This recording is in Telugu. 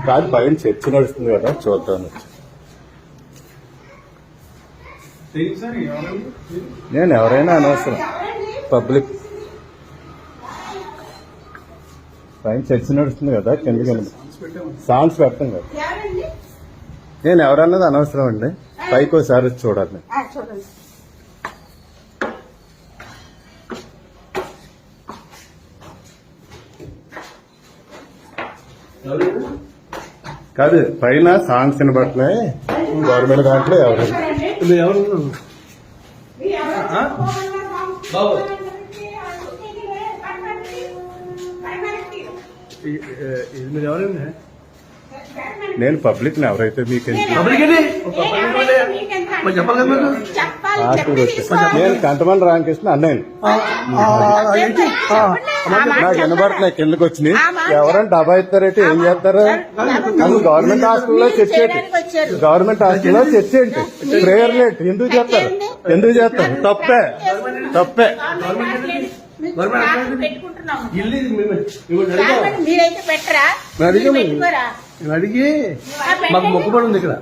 కాదు పైన చర్చ నడుస్తుంది కదా చూద్దాం. నేను ఎవరైనా అనవసరం, పబ్లిక్ పైన చర్చ నడుస్తుంది కదా, కిందకి సాంగ్స్ పెడతాం కదా. నేను ఎవరన్నది అనవసరం అండి, పైకి ఒకసారి చూడాలి. కాదు పైన సాంగ్స్ వినబడుతున్నాయి, గవర్నమెంట్ దాంట్లో ఎవరు నేను పబ్లిక్ ఎవరైతే మీకు నేను కంటమని రామకృష్ణ అన్నయ్య, నాకు వినబడుతున్నాయి కిందకి వచ్చినాయి. ఎవరైనా డబ్బా ఇస్తారంటే ఏం చేస్తారు? అది గవర్నమెంట్ హాస్టల్లో చర్చేటి, గవర్నమెంట్ హాస్టల్లో చర్చేంటి, ప్రేయర్ లేట్ ఎందుకు చేస్తారు? ఎందుకు చేస్తారు? తప్పే తప్పే. అడిగి మాకు మొక్కుబడి ఉంది ఇక్కడ.